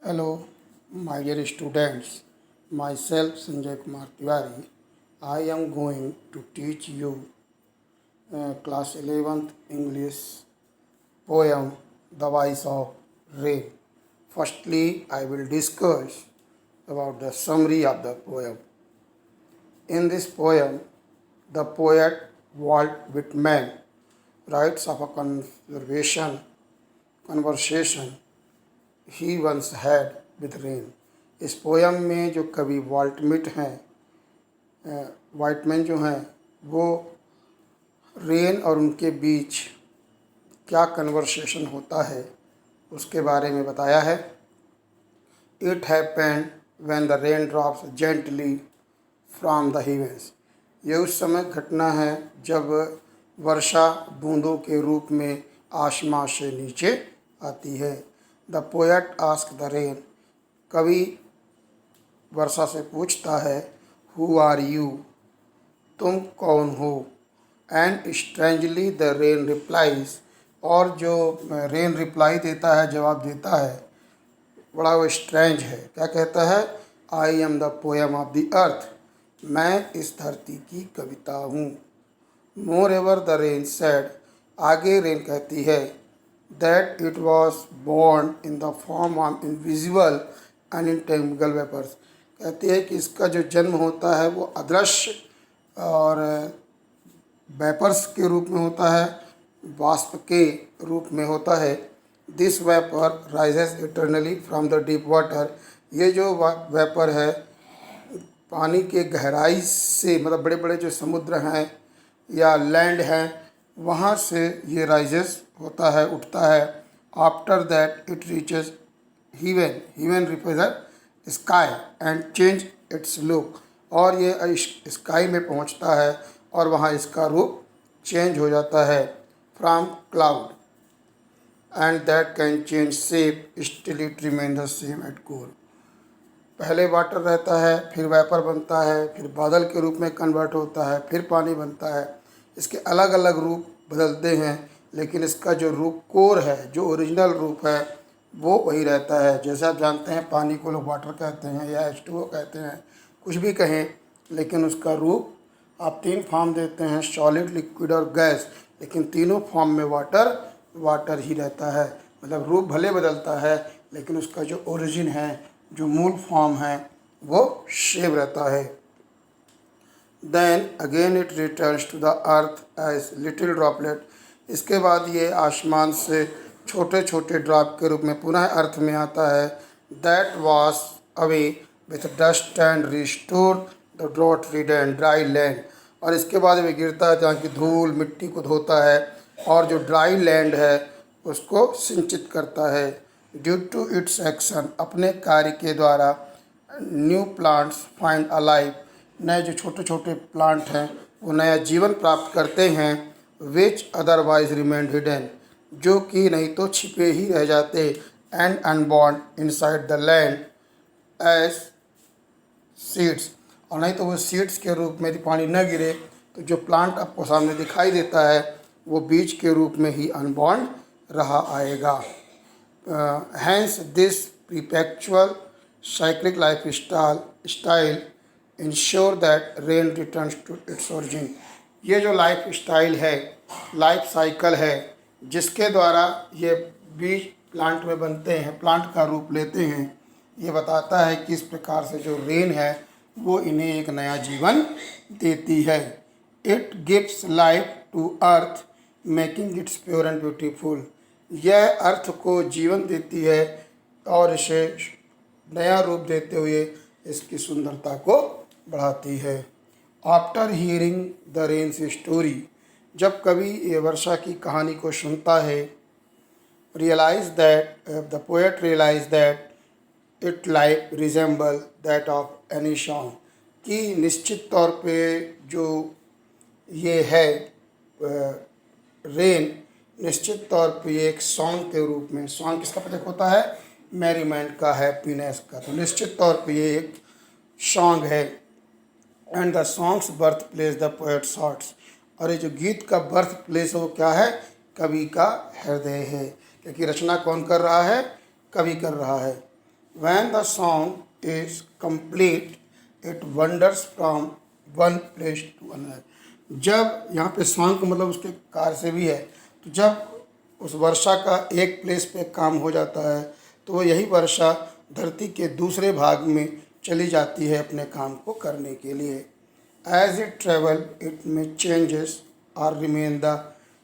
Hello, my dear students. Myself Sanjay Kumar Tiwari. I am going to teach you class 11th English poem The Voice of Rain. Firstly, I will discuss about the summary of the poem. In this poem, the poet Walt Whitman writes of a conversation he once had with rain. इस poem में जो कवि Whiteman जो हैं वो rain और उनके बीच क्या कन्वर्सेशन होता है उसके बारे में बताया है। It happened when the rain drops gently from the heavens. ये उस समय घटना है जब वर्षा बूंदों के रूप में आसमां से नीचे आती है। The poet ask the rain. कवि वर्षा से पूछता है हु आर यू, तुम कौन हो। And strangely the rain replies, और जो रेन रिप्लाई देता है, जवाब देता है, बड़ा वो स्ट्रेंज है। क्या कहता है? I am the poem of the अर्थ, मैं इस धरती की कविता हूँ। मोर एवर द रेन सेड, आगे रेन कहती है, that it was born in the form of invisible and intangible vapors। कहती है कि इसका जो जन्म होता है वो अदृश्य और वेपर्स के रूप में होता है, वाष्प के रूप में होता है। This vapour rises eternally from the deep water. ये जो वेपर है पानी के गहराई से, मतलब बड़े बड़े जो समुद्र हैं या लैंड हैं वहाँ से ये राइजेस होता है, उठता है। After that it reaches heaven, heaven represent sky and change its look, और ये स्काई में पहुँचता है और वहाँ इसका रूप चेंज हो जाता है। From cloud and that can change shape still it remain the same at core. पहले वाटर रहता है, फिर वेपर बनता है, फिर बादल के रूप में कन्वर्ट होता है, फिर पानी बनता है। इसके अलग अलग रूप बदलते हैं, लेकिन इसका जो रूप कोर है, जो ओरिजिनल रूप है, वो वही रहता है। जैसे आप जानते हैं पानी को लोग वाटर कहते हैं या H2O कहते हैं, कुछ भी कहें, लेकिन उसका रूप आप 3 फॉर्म देते हैं, सॉलिड, लिक्विड और गैस, लेकिन तीनों फॉर्म में वाटर ही रहता है। मतलब रूप भले बदलता है लेकिन उसका जो ओरिजिन है, जो मूल फॉर्म है, वो सेम रहता है। Then again it returns to the earth as little droplet। इसके बाद ये आसमान से छोटे छोटे ड्रॉप के रूप में पुनः अर्थ में आता है। That was away with dust and restored the drought ridden dry land। और इसके बाद वे गिरता है जहाँ की धूल मिट्टी को धोता है और जो ड्राई लैंड है उसको सिंचित करता है। ड्यू टू इट्स एक्शन, अपने कार्य के द्वारा, new plants find a life, नए जो छोटे छोटे प्लांट हैं वो नया जीवन प्राप्त करते हैं। विच अदरवाइज रिमेंड हिडन, जो कि नहीं तो छिपे ही रह जाते। And unborn inside the land as seeds, और नहीं तो वो सीड्स के रूप में, यदि पानी न गिरे तो जो प्लांट आपको सामने दिखाई देता है वो बीज के रूप में ही अनबॉर्न रहा आएगा। Hence this perpetual cyclic lifestyle ensure that rain returns to its origin. ये जो लाइफ स्टाइल है, लाइफ साइकिल है, जिसके द्वारा ये बीज प्लांट में बनते हैं, प्लांट का रूप लेते हैं, ये बताता है कि इस प्रकार से जो रेन है वो इन्हें एक नया जीवन देती है। It gives life to earth making its pure and beautiful. यह अर्थ को जीवन देती है और इसे नया रूप देते हुए इसकी सुंदरता को बढ़ाती है। After hearing the rain's story, जब कवि ये वर्षा की कहानी को सुनता है, the poet realize that it life resemble that of any song, कि निश्चित तौर पे जो ये है रेन, निश्चित तौर पे ये एक सॉन्ग के रूप में, सॉन्ग किसका प्रतीक होता है? मैरीमेंट का, हैप्पीनेस का। तो निश्चित तौर पे ये एक सॉन्ग है। And the songs birth place the poets hearts, और ये जो गीत का बर्थ प्लेस है वो क्या है? कवि का हृदय है, क्योंकि रचना कौन कर रहा है? कवि कर रहा है। When the song is complete, it wanders from one place to another. जब यहाँ पे सॉन्ग का मतलब उसके कार से भी है, तो जब उस वर्षा का एक प्लेस पे काम हो जाता है तो वो यही वर्षा धरती के दूसरे भाग में चली जाती है अपने काम को करने के लिए. एज इट ट्रेवल इट में चेंजेस और रिमेन द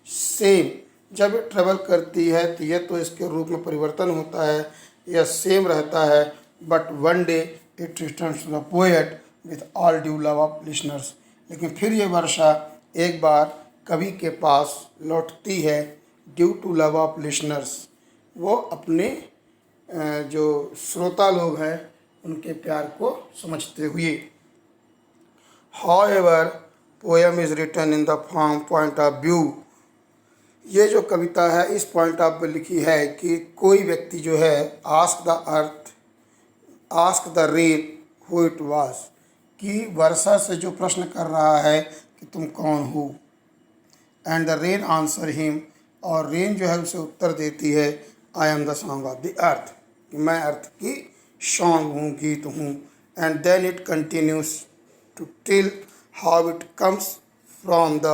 सेम. जब ये ट्रेवल करती है तो यह तो इसके रूप में परिवर्तन होता है, यह सेम रहता है, but one day it returns to the poet with all due love of listeners. लेकिन फिर ये वर्षा एक बार कवि के पास लौटती है due to love of listeners. वो अपने जो श्रोता लोग हैं उनके प्यार को समझते हुए. However poem is written in the form point of view. ये जो कविता है इस पॉइंट ऑफ व्यू लिखी है कि कोई व्यक्ति जो है ask the earth, ask the rain who it was, कि वर्षा से जो प्रश्न कर रहा है कि तुम कौन हो. And the rain answer him, और रेन जो है उसे उत्तर देती है I am the song of the earth, कि मैं अर्थ की सॉन्ग हूँ, गीत हूँ. And then it continues to tell how it comes from the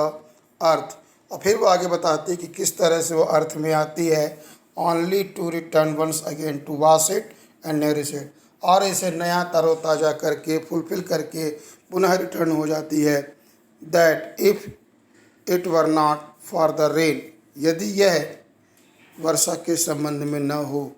earth. और फिर वो आगे बताती है कि किस तरह से वो अर्थ में आती है. Only to return once again to wash it and nourish it, और इसे नया तरोताज़ा करके फुलफिल करके पुनः रिटर्न हो जाती है. That if it were not for the rain, यदि यह वर्षा के संबंध में न हो,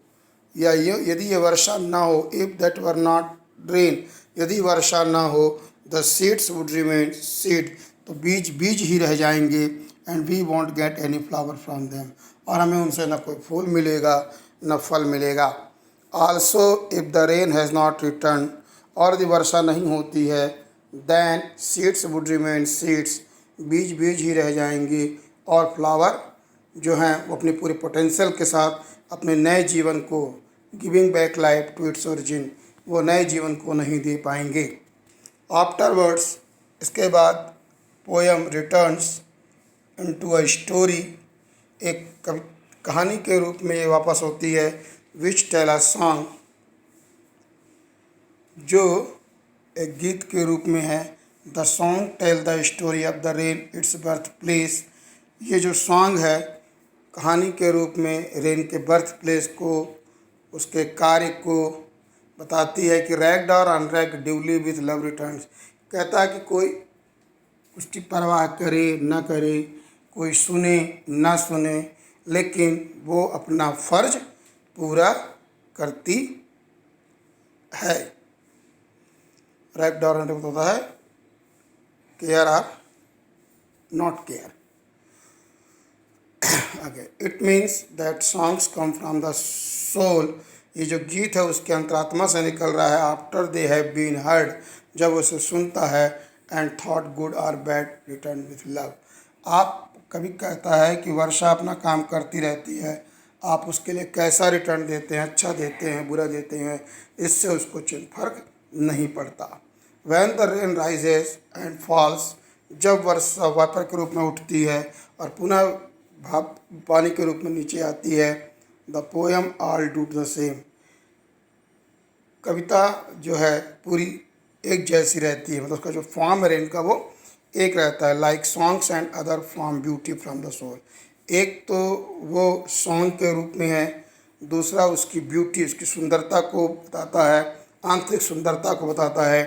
या यदि यह वर्षा न हो, if that were not rain, यदि वर्षा न हो, the seeds would remain seed, तो बीज बीज ही रह जाएंगे. And we won't get any flower from them, और हमें उनसे न कोई फूल मिलेगा न फल मिलेगा. Also if the rain has not return, और यदि वर्षा नहीं होती है, then seeds would remain seeds, बीज बीज ही रह जाएंगे, और फ्लावर जो हैं वो अपनी पूरे पोटेंशियल के साथ अपने नए जीवन को, giving back life to its origin, वो नए जीवन को नहीं दे पाएंगे. आफ्टरवर्ड्स, इसके बाद poem returns into a story, एक कहानी के रूप में ये वापस होती है. विच टेल अ सॉन्ग, जो एक गीत के रूप में है. The song tell the story of the rain its birth place. ये जो सॉन्ग है कहानी के रूप में रेन के बर्थ प्लेस को, उसके कार्य को बताती है कि रैग्ड और अनरैग्ड ड्यूली विथ लव रिटर्न्स. कहता है कि कोई उसकी परवाह करे न करे, कोई सुने न सुने, लेकिन वो अपना फ़र्ज पूरा करती है. रैग्ड और अनरैग्ड होता है केयर और नॉट केयर. आगे, it means that songs come from the soul. ये जो गीत है उसके अंतरात्मा से निकल रहा है. After they have been heard, जब उसे सुनता है. एंड थॉट गुड और बैड रिटर्न विथ लव. आप कभी कहता है कि वर्षा अपना काम करती रहती है, आप उसके लिए कैसा रिटर्न देते हैं, अच्छा देते हैं बुरा देते हैं, इससे उसको फर्क नहीं पड़ता. When the rain rises and falls, जब वर्षा वाटर के रूप में उठती है और पुनः भाप पानी के रूप में नीचे आती है. The poem all do the same, कविता जो है पूरी एक जैसी रहती है, मतलब उसका जो फॉर्म है रेन का वो एक रहता है. Like songs and other form beauty from the soul. एक तो वो सॉन्ग के रूप में है, दूसरा उसकी ब्यूटी, उसकी सुंदरता को बताता है, आंतरिक सुंदरता को बताता है.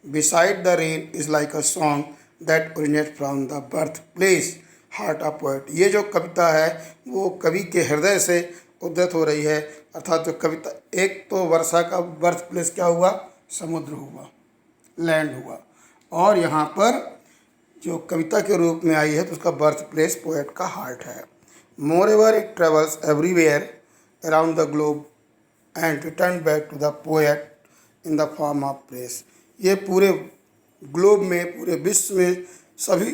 Beside the rain is like a song that originate from the birth place heart of poet. ये जो कविता है वो कवि के हृदय से उद्धृत हो रही है. अर्थात जो कविता, एक तो वर्षा का बर्थ प्लेस क्या हुआ, समुद्र हुआ, लैंड हुआ, और यहाँ पर जो कविता के रूप में आई है तो उसका बर्थ प्लेस पोएट का हार्ट है. Moreover it travels everywhere around the globe and return back to the poet in the form of praise. ये पूरे ग्लोब में, पूरे विश्व में सभी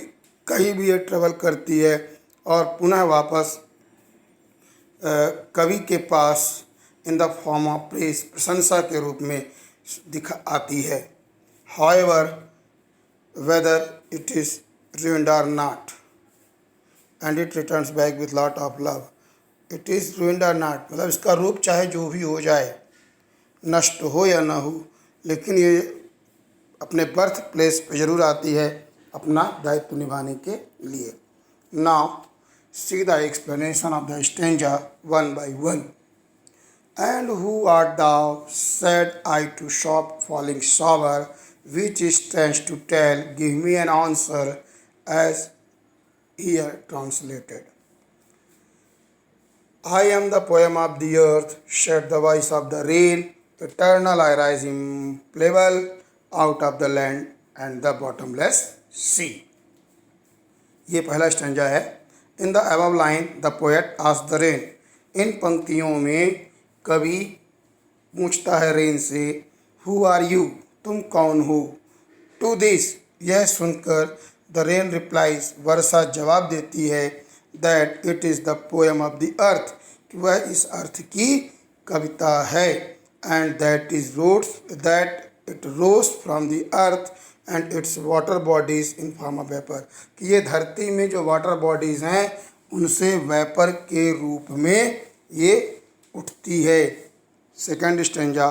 कहीं भी ये ट्रेवल करती है और पुनः वापस कवि के पास in the form of praise, प्रशंसा के रूप में आती है. However whether it is ruined or not, and it returns back with lot of love. It is ruined or not, मतलब इसका रूप चाहे जो भी हो जाए, नष्ट हो या ना हो, लेकिन ये अपने बर्थ प्लेस पे ज़रूर आती है अपना दायित्व निभाने के लिए। Now see the explanation of the stanza one by one. And who art thou, said I to shop falling sober, which stands to tell, give me an answer, as here translated. I am the poem of the earth, said the voice of the rain, eternal I rise implacable out of the land and the bottomless sea. ये पहला stanza है। In the above line the poet asked the rain. इन पंक्तियों में कवि पूछता है rain से, हु आर यू, तुम कौन हो। टू दिस, यह सुनकर द रेन रिप्लाइज, वर्षा जवाब देती है, that it is the poem of the earth, कि वह इस अर्थ की कविता है। And that it rose from the earth and its water bodies in form of vapour, कि ये धरती में जो वाटर बॉडीज़ हैं उनसे वेपर के रूप में ये उठती है। Second stanza,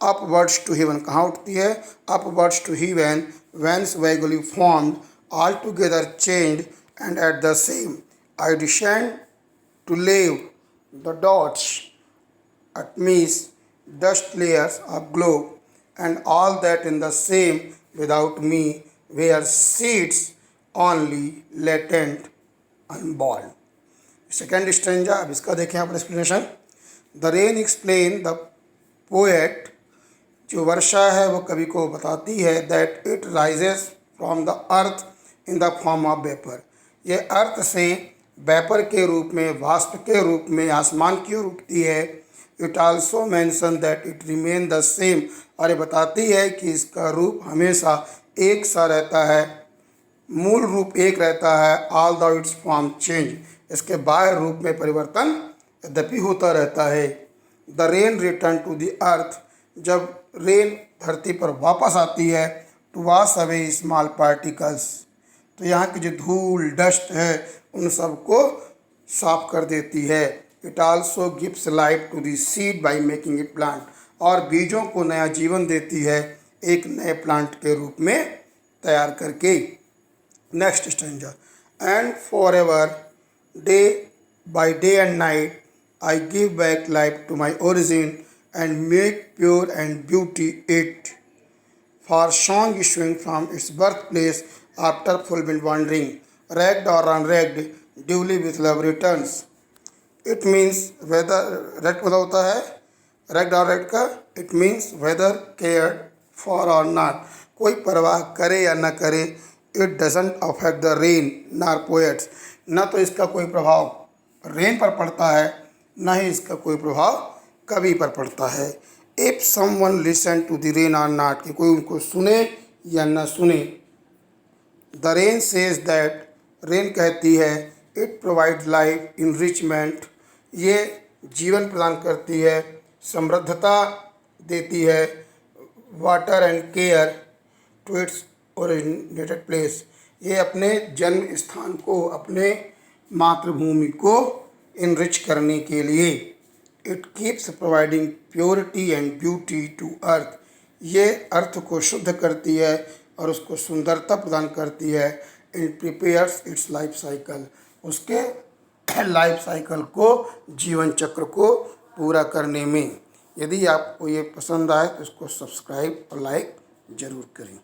upwards to heaven, कहाँ उठती है, upwards to heaven, whence vaguely formed all together changed and at the same I descend to leave the dots amidst dust layers of globe, and all that in the same without me were seeds only latent unborn. Second stanza, अब इसका देखें आप explanation. The rain explain the poet, जो वर्षा है वो कवि को बताती है, that it rises from the earth in the form of vapour, ये अर्थ से वेपर के रूप में, वाष्प के रूप में आसमान की ओर उठती है। It also mention that it remain the same, और ये बताती है कि इसका रूप हमेशा एक सा रहता है, मूल रूप एक रहता है। All the its form change, इसके बाह्य रूप में परिवर्तन यद्यपि होता रहता है। The rain return to the earth, जब रेन धरती पर वापस आती है, to wash away small particles, तो यहाँ की जो धूल डस्ट है उन सबको साफ कर देती है। It also gives life to the seed by making it plant, और बीजों को नया जीवन देती है एक नए प्लांट के रूप में तैयार करके। Next stanza, and for ever day by day and night I give back life to my origin and make pure and beauty it, for song issuing from its birth place after fulfilled wandering, ragged or unragged, duly with love returns. It means whether, ragged मतलब होता है ragged और ragged का, it means whether cared for or not, कोई परवाह करे या न करे। It doesn't affect the rain nor poets, न तो इसका कोई प्रभाव रेन पर पड़ता है, न ही इसका कोई प्रभाव कवि पर पड़ता है। If someone listen to the rain or not, कि कोई उनको सुने या न सुने। The rain says that, rain कहती है, इट प्रोवाइड लाइफ इनरिचमेंट, ये जीवन प्रदान करती है, समृद्धता देती है। Water and care to its originated place, ये अपने जन्म स्थान को, अपने मातृभूमि को इनरिच करने के लिए। It keeps providing purity and beauty to earth, ये अर्थ को शुद्ध करती है और उसको सुंदरता प्रदान करती है। It prepares it's life cycle, उसके लाइफ साइकिल को, जीवन चक्र को पूरा करने में। यदि आपको ये पसंद आए तो इसको सब्सक्राइब और लाइक ज़रूर करें।